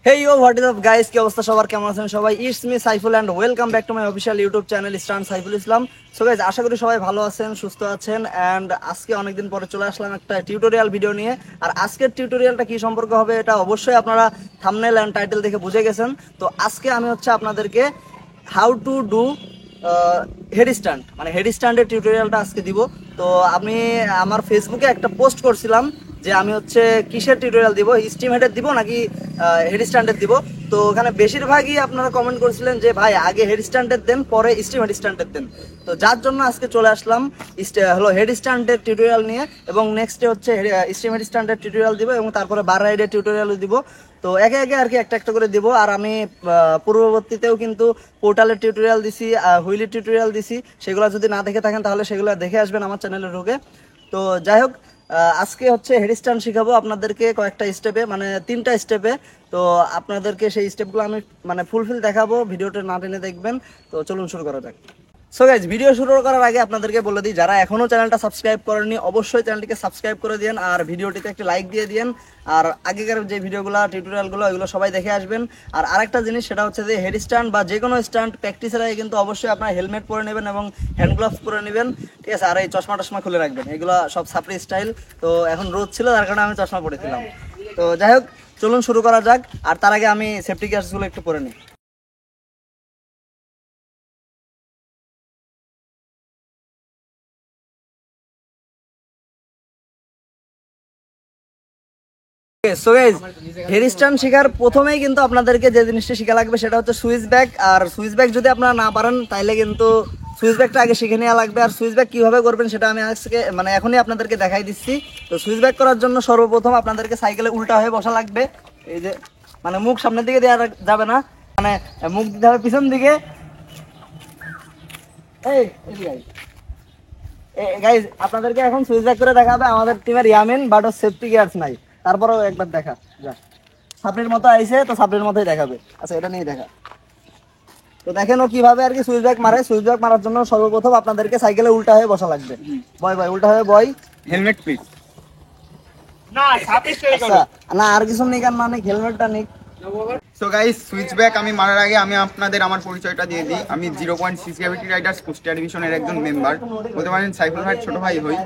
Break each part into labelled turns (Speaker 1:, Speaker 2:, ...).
Speaker 1: Hey you what is up guys, কি অবস্থা সবার, কেমন আছেন সবাই? It's me Saiful and welcome back to my official YouTube channel Stan Saiful Islam. So guys, আশা করি সবাই ভালো আছেন, সুস্থ আছেন। অ্যান্ড আজকে অনেকদিন পরে চলে আসলাম একটা টিউটোরিয়াল ভিডিও নিয়ে। আর আজকের টিউটোরিয়ালটা কি সম্পর্কে হবে এটা অবশ্যই আপনারা থাম্বনেল অ্যান্ড টাইটেল দেখে বুঝে গেছেন। তো আজকে আমি আপনাদেরকে how to do head stand, মানে হেড স্ট্যান্ডের টিউটোরিয়ালটা আজকে দিব। তো আমি আমার ফেসবুকে একটা পোস্ট করছিলাম যে আমি কিসের টিউটোরিয়াল দিব, স্টিম হেডের দিব নাকি হেড স্ট্যান্ডের দিব। তো ওখানে বেশিরভাগই আপনারা কমেন্ট করছিলেন যে ভাই আগে হেড স্ট্যান্ডের দেন, পরে স্টিম হেড স্ট্যান্ডের দেন। তো যার জন্য আজকে চলে আসলাম হেড স্ট্যান্ডের টিউটোরিয়াল নিয়ে, এবং নেক্সটে স্টিম হেড স্ট্যান্ডের টিউটোরিয়াল দিব, এবং তারপরে বার রাইডের টিউটোরিয়ালও দিব। তো একে একে আর কি একটা একটা করে দিব। আর আমি পূর্ববর্তীতেও কিন্তু পোর্টালের টিউটোরিয়াল দিছি, হুইলের টিউটোরিয়াল দিছি। সেগুলো যদি না দেখে থাকেন তাহলে সেগুলো দেখে আসবেন আমার চ্যানেলে ঢুকে। তো যাই হোক, আজকে হেড স্ট্যান্ড শিখাবো আপনাদেরকে কয়েকটা স্টেপে, মানে 3টা স্টেপে। তো আপনাদেরকে সেই স্টেপগুলো আমি মানে ফুলফিল দেখাবো, ভিডিওটা না টেনে দেখবেন। তো চলুন শুরু করা যাক। সো গাইজ, ভিডিও শুরু করার আগে আপনাদেরকে বলে দিই, যারা এখনও চ্যানেলটা সাবস্ক্রাইব করেননি অবশ্যই চ্যানেলটিকে সাবস্ক্রাইব করে দিন, আর ভিডিওটিতে একটি লাইক দিয়ে দিন। আর আগেকার যে ভিডিওগুলো টিউটোরিয়ালগুলো এগুলো সবাই দেখে আসবেন। আর আরেকটা জিনিস, সেটা হচ্ছে যে হেড স্ট্যান্ড বা যে কোনো স্ট্যান্ড প্র্যাকটিসের আগে কিন্তু অবশ্যই আপনার হেলমেট পরে নেবেন এবং হ্যান্ড গ্লাভস পরে নেবেন, ঠিক আছে? আর এই চশমা টশমা খুলে রাখবেন, এগুলো সব সাপ্রি স্টাইল। তো এখন রোদ ছিল, তার কারণে আমি চশমা পরেছিলাম। তো যাই হোক, চলুন শুরু করা যাক। আর তার আগে আমি সেফটি গ্লাভসগুলো একটু পরে নিই। সো গাইস, হেড স্ট্যান্ড শেখার প্রথমেই কিন্তু আপনাদেরকে যে জিনিসটা শেখা লাগবে সেটা হচ্ছে সুইচ ব্যাক। আর সুইচ ব্যাক যদি আপনারা না পারেন তাইলে কিন্তু সুইচ ব্যাকটা আগে শিখে নেওয়া লাগবে। আর সুইচ ব্যাক কীভাবে করবেন সেটা আমি আজকে মানে এখনই আপনাদেরকে দেখাই দিচ্ছি। তো সুইচ ব্যাক করার জন্য সর্বপ্রথম আপনাদেরকে সাইকেলে উল্টা হয়ে বসা লাগবে। এই যে মানে মুখ সামনের দিকে দেওয়া যাবে না, মানে মুখ দিতে হবে পিছন দিকে। এই গাইজ, আপনাদেরকে এখন সুইচ ব্যাক করে দেখাবে আমাদের টিমের Yamin, but or safety gears নাই। তারপরেও একবার দেখা যা, সাপড়ির মতো আইছে তো সাপড়ির মতোই দেখাবে। আচ্ছা, এটা নিয়ে দেখা। তো দেখেন ও কিভাবে আর কি সুইচ ব্যাক মারে। সুইচ ব্যাক মারার জন্য সর্বপ্রথম আপনাদেরকে সাইকেলে উল্টা হয়ে বসা লাগবে। বয় বয়, উল্টা হয়ে বয়।
Speaker 2: Helmet please.
Speaker 1: আচ্ছা, না আর কিছু নেই, কারণ মানে হেলমেটটা নেই।
Speaker 2: সো গাইস, সুইচ ব্যাক আমি মারার আগে আমি আপনাদের আমার পরিচয়টা দিয়ে দিই। আমি 0.6 গ্র্যাভিটি রাইডার্স কুষ্টিয়া ডিভিশনের একজন মেম্বার, বলতে পারেন সাইফুল ভাইয়ের ছোট ভাই হই।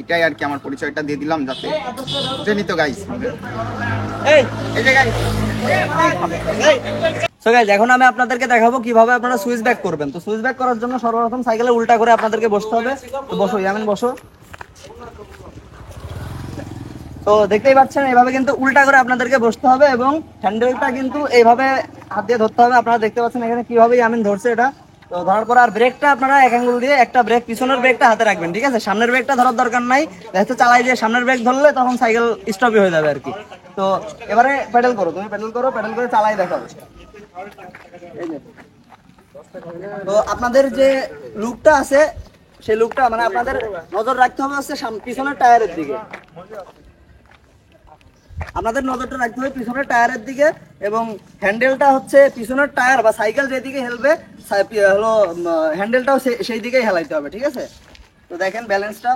Speaker 2: এটাই আর কি, আমার পরিচয়টা দিয়ে দিলাম যাতে জানি। তো গাইস, এই যে গাইস,
Speaker 1: সো গাইস, এখন আমি আপনাদেরকে দেখাবো কিভাবে আপনারা সুইচ ব্যাক করবেন। তো সুইচ ব্যাক করার জন্য সর্বপ্রথম সাইকেলে উল্টা করে আপনাদেরকে বসতে হবে। তো বসো ইয়ামিন, বসো। তো দেখতেই পাচ্ছেন এইভাবে কিন্তু উল্টা করে আপনাদেরকে বসতে হবে, এবং হ্যান্ডেলটা কিন্তু এইভাবে হাত দিয়ে ধরতে হবে। আপনারা দেখতে পাচ্ছেন এখানে কিভাবে ইয়ামিন ধরছে এটা। তো ধরার পর আর ব্রেকটা আপনারা এক আঙ্গুল দিয়ে একটা ব্রেক, পিছনের ব্রেকটা হাতে রাখবেন, ঠিক আছে? সামনের ব্রেকটা ধরার দরকার নাই, দেখতে চালাই দিয়ে সামনের ব্রেক ধরলে তখন সাইকেল স্টপই হয়ে যাবে আর কি। তো এবারে প্যাডেল করো, তুমি প্যাডেল করো, প্যাডেল করে চালাই দেখাও। এই যে, তো আপনাদের যে লুকটা আছে সেই লুকটা মানে আপনাদের নজর রাখতে হবে হচ্ছে পিছনের টায়ারের দিকে। আপনাদের নজরটা রাখতে হবে পিছনের টায়ারের দিকে, এবং হ্যান্ডেলটা হচ্ছে পিছনের টায়ার বা সাইকেল যেদিকে হেলবে হলো হ্যান্ডেলটাও সেই দিকেই হেলাইতে হবে, ঠিক আছে? তো দেখেন ব্যালেন্সটা,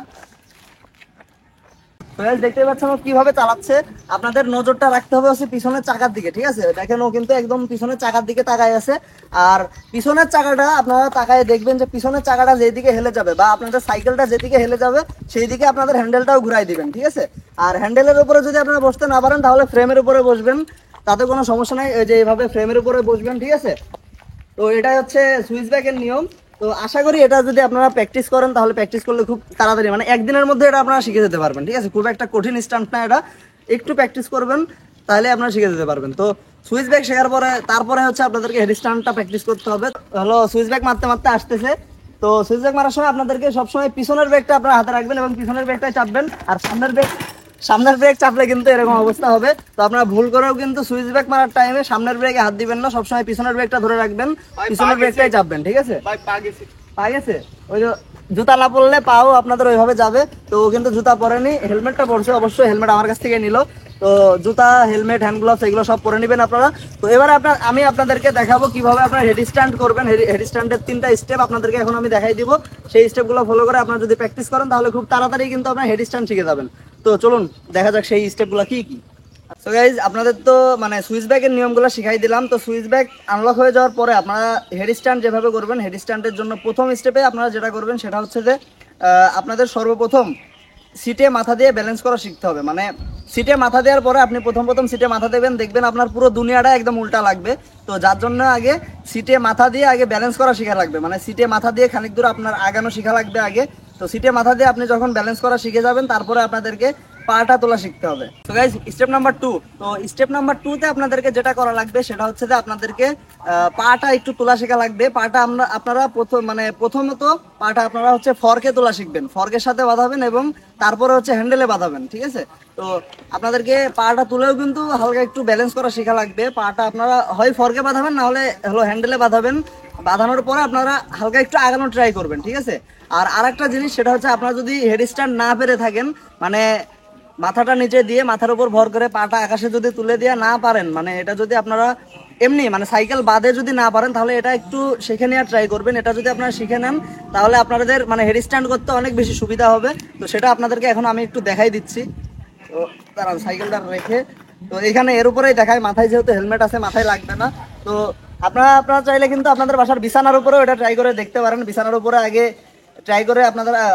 Speaker 1: দেখতে পাচ্ছেন ও কিভাবে চালাচ্ছে। আপনাদের নজরটা রাখতে হবে হচ্ছে পিছনের চাকার দিকে, ঠিক আছে? দেখেন ও কিন্তু একদম পিছনের চাকার দিকে তাকায় আছে। আর পিছনের চাকাটা আপনারা তাকায় দেখবেন যে পিছনের চাকাটা যেদিকে হেলে যাবে বা আপনাদের সাইকেলটা যেদিকে হেলে যাবে সেই দিকে আপনাদের হ্যান্ডেলটাও ঘুরাই দিবেন, ঠিক আছে? আর হ্যান্ডেলের উপরে যদি আপনারা বসতে না পারেন তাহলে ফ্রেমের উপরে বসবেন, তাতে কোনো সমস্যা নাই। এই যে এইভাবে ফ্রেমের উপরে বসবেন, ঠিক আছে? তো এটাই হচ্ছে সুইচ ব্যাকের নিয়ম। তো আশা করি এটা যদি আপনারা প্র্যাকটিস করেন তাহলে প্র্যাকটিস করলে খুব তাড়াতাড়ি, মানে একদিনের মধ্যে এটা আপনারা শিখে যেতে পারবেন, ঠিক আছে? খুব একটা কঠিন স্টান্ট না এটা, একটু প্র্যাকটিস করবেন তাহলে আপনারা শিখে যেতে পারবেন। তো সুইচ ব্যাক শেখার পরে তারপরে হচ্ছে আপনাদেরকে হেড স্টান্টটা প্র্যাকটিস করতে হবে। হলো সুইচ ব্যাক মারতে মারতে আসতেছে। তো সুইচ ব্যাক মারার সময় আপনাদেরকে সবসময় পিছনের ব্রেকটা আপনারা হাতে রাখবেন এবং পিছনের ব্রেকটাই চাপবেন। আর সামনের ব্রেক চাপলে কিন্তু এরকম অবস্থা হবে। তো আপনারা ভুল করেও কিন্তু সুইচ ব্রেক মারার টাইমে সামনের ব্রেকে হাত দিবেন না, সবসময় পিছনের ব্রেকটা ধরে রাখবেন, পিছনের ব্রেকটাই চাপবেন, ঠিক আছে? পা গেছে, ওই যে জুতা না পরলে পাও আপনাদের ওইভাবে যাবে। তো ও কিন্তু জুতা পরেনি, হেলমেটটা পরছে, অবশ্যই হেলমেট আমার কাছ থেকে নিল। তো জুতা, হেলমেট, হ্যান্ড গ্লাভস এগুলো সব পরে নেবেন আপনারা। তো এবারে আমি আপনাদেরকে দেখাবো কিভাবে আপনারা হেড স্ট্যান্ড করবেন। হেড স্ট্যান্ডের 3টা স্টেপ আপনাদেরকে এখন আমি দেখাই দিব। সেই স্টেপগুলো ফলো করে আপনারা যদি প্র্যাকটিস করেন তাহলে খুব তাড়াতাড়ি কিন্তু আপনারা হেড স্ট্যান্ড শিখে যাবেন। তো চলুন দেখা যাক সেই স্টেপগুলো কি কি। সো গাইজ আপনাদের তো মানে সুইচ ব্যাগের নিয়মগুলো শিখাই দিলাম। তো সুইচ ব্যাগ আনলক হয়ে যাওয়ার পরে আপনারা হেড স্ট্যান্ড যেভাবে করবেন, হেড স্ট্যান্ডের জন্য প্রথম স্টেপে আপনারা যেটা করবেন সেটা হচ্ছে যে আপনাদের সর্বপ্রথম সিটে মাথা দিয়ে ব্যালেন্স করা শিখতে হবে। মানে সিটে মাথা দেওয়ার পরে আপনি প্রথম সিটে মাথা দেবেন, দেখবেন আপনার পুরো দুনিয়াটা একদম উল্টা লাগবে। তো যার জন্য আগে সিটে মাথা দিয়ে আগে ব্যালেন্স করা শেখা লাগবে, মানে সিটে মাথা দিয়ে খানিক দূর আপনার আগানো শেখা লাগবে আগে। তো সিটে মাথা দিয়ে আপনি যখন ব্যালেন্স করা শিখে যাবেন, তারপরে আপনাদেরকে পাটা তোলা শিখতে হবে। তো গাইজ স্টেপ নাম্বার 2, তো স্টেপ নাম্বার 2 তে আপনাদেরকে যেটা করা লাগবে সেটা হচ্ছে যে আপনাদেরকে পাটা একটু তোলা শেখা লাগবে। পাটা আপনারা প্রথমত পাটা আপনারা হচ্ছে ফর্কে তোলা শিখবেন, ফর্কের সাথে বাঁধাবেন এবং তারপরে হচ্ছে হ্যান্ডেলে বাঁধাবেন, ঠিক আছে? তো আপনাদেরকে পাটা তুলেও কিন্তু হালকা একটু ব্যালেন্স করা শেখা লাগবে। পাটা আপনারা হয় ফর্কে বাঁধাবেন, না হলে হ্যান্ডেলে বাঁধাবেন। বাঁধানোর পরে আপনারা হালকা একটু আগানো ট্রাই করবেন, ঠিক আছে? আর আরেকটা জিনিস সেটা হচ্ছে আপনারা যদি হেড স্ট্যান্ড না পেরে থাকেন, মানে মাথাটা নিচে দিয়ে মাথার উপর ভর করে পাটা আকাশে যদি তুলে দিয়ে না পারেন, মানে এটা যদি আপনারা এমনি মানে সাইকেল বাদে যদি না পারেন, তাহলে এটা একটু শিখে নেওয়ার ট্রাই করবেন। এটা যদি আপনারা শিখে নেন তাহলে আপনাদের মানে হেড স্ট্যান্ড করতে অনেক বেশি সুবিধা হবে। তো সেটা আপনাদেরকে এখন আমি একটু দেখাই দিচ্ছি। তো দাঁড়ান সাইকেলটা রেখে, তো এখানে এর উপরেই দেখায়, মাথায় যেহেতু হেলমেট আছে মাথায় লাগবে না। তো আপনারা চাইলে কিন্তু আপনাদের বাসার বিছানার উপরেও এটা ট্রাই করে দেখতে পারেন। বিছানার উপরে আগে ট্রাই করে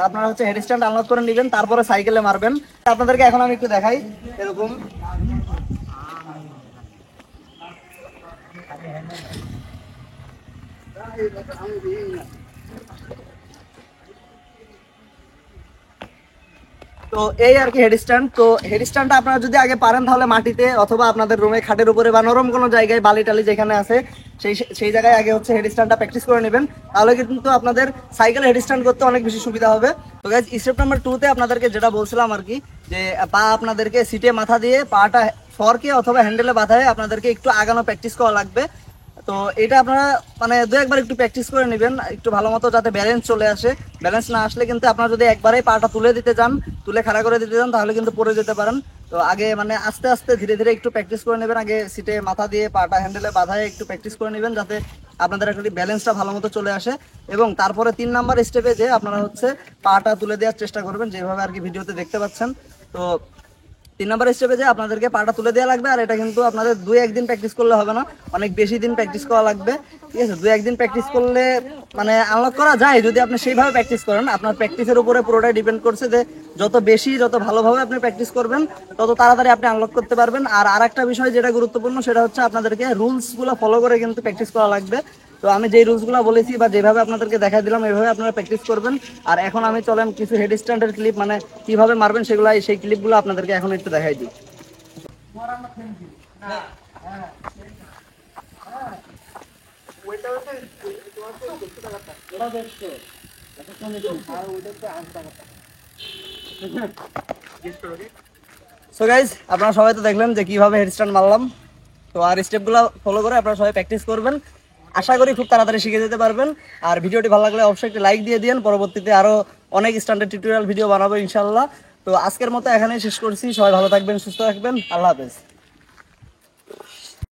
Speaker 1: আপনারা হচ্ছে হেড স্ট্যান্ড আনলক করে নেবেন, তারপরে সাইকেলে মারবেন। আপনাদেরকে এখন আমি একটু দেখাই এরকম। তো এই আর কি হেড স্ট্যান্ড। তো হেড স্ট্যান্ডটা আপনারা যদি আগে পারেন তাহলে মাটিতে অথবা আপনাদের রুমে খাটের উপরে বা নরম কোনো জায়গায় বালি টালি যেখানে আছে সেই জায়গায় আগে হচ্ছে হেড স্ট্যান্ডটা প্র্যাকটিস করে নেবেন। তাহলে কিন্তু আপনাদের সাইকেল হেড স্ট্যান্ড করতে অনেক বেশি সুবিধা হবে। তো গাইজ স্টেপ নাম্বার 2 তে আপনাদেরকে যেটা বলছিলাম আর কি, যে পা আপনাদেরকে সিটে মাথা দিয়ে পাটা ফর্কে অথবা হ্যান্ডেলে বাঁধায় আপনাদেরকে একটু আগানো প্র্যাকটিস করা লাগবে। তো এটা আপনারা মানে দু একবার একটু প্র্যাকটিস করে নেবেন একটু ভালো মতো, যাতে ব্যালেন্স চলে আসে। ব্যালেন্স না আসলে কিন্তু আপনারা যদি একবারেই পাটা তুলে দিতে যান, তুলে খাড়া করে দিতে যান, তাহলে কিন্তু পড়ে যেতে পারেন। তো আগে মানে আস্তে আস্তে ধীরে ধীরে একটু প্র্যাকটিস করে নেবেন। আগে সিটে মাথা দিয়ে পাটা হ্যান্ডেলে বাঁধায় একটু প্র্যাকটিস করে নেবেন, যাতে আপনাদের একটু ব্যালেন্সটা ভালো মতো চলে আসে। এবং তারপরে 3 নাম্বার স্টেপে যে আপনারা হচ্ছে পাটা তুলে দেওয়ার চেষ্টা করবেন, যেভাবে আর কি ভিডিওতে দেখতে পাচ্ছেন। তো 3 নাম্বার স্টেপে যে আপনাদেরকে পাটা তুলে দেওয়া লাগবে। আর এটা কিন্তু আপনাদের 2-1 দিন প্র্যাকটিস করলে হবে না, অনেক বেশি দিন প্র্যাকটিস করা লাগবে, ঠিক আছে? 2-1 দিন প্র্যাকটিস করলে মানে আনলক করা যায়, যদি আপনি সেইভাবে প্র্যাকটিস করেন। আপনার প্র্যাকটিসের উপরে পুরোটাই ডিপেন্ড করছে, যে যত ভালোভাবে আপনি প্র্যাকটিস করবেন তত তাড়াতাড়ি আপনি আনলক করতে পারবেন। আর আরেকটা বিষয় যেটা গুরুত্বপূর্ণ সেটা হচ্ছে আপনাদেরকে রুলসগুলো ফলো করে কিন্তু প্র্যাকটিস করা লাগবে। তো আমি যেই রুলসগুলো বলেছি বা যেভাবে আপনাদেরকে দেখাই দিলাম, এইভাবে আপনারা প্র্যাকটিস করবেন। আর এখন আমি চলেন কিছু হেড স্ট্যান্ডের ক্লিপ, মানে কিভাবে মারবেন সেই ক্লিপগুলো আপনাদেরকে এখন একটু দেখাই দিই। সো গাইজ আপনারা সবাই তো দেখলেন যে কিভাবে হেড স্ট্যান্ড মারলাম। তো আর স্টেপগুলো ফলো করে আপনারা সবাই প্র্যাকটিস করবেন, আশা করি খুব তাড়াতাড়ি শিখে যেতে পারবেন। আর ভিডিওটি ভালো লাগলে অবশ্যই একটি লাইক দিয়ে দিন, পরবর্তীতে আরো অনেক স্ট্যান্ডার্ড টিউটোরিয়াল ভিডিও বানাবো ইনশাল্লাহ। তো আজকের মতো এখানেই শেষ করছি, সবাই ভালো থাকবেন, সুস্থ থাকবেন, আল্লাহ হাফেজ।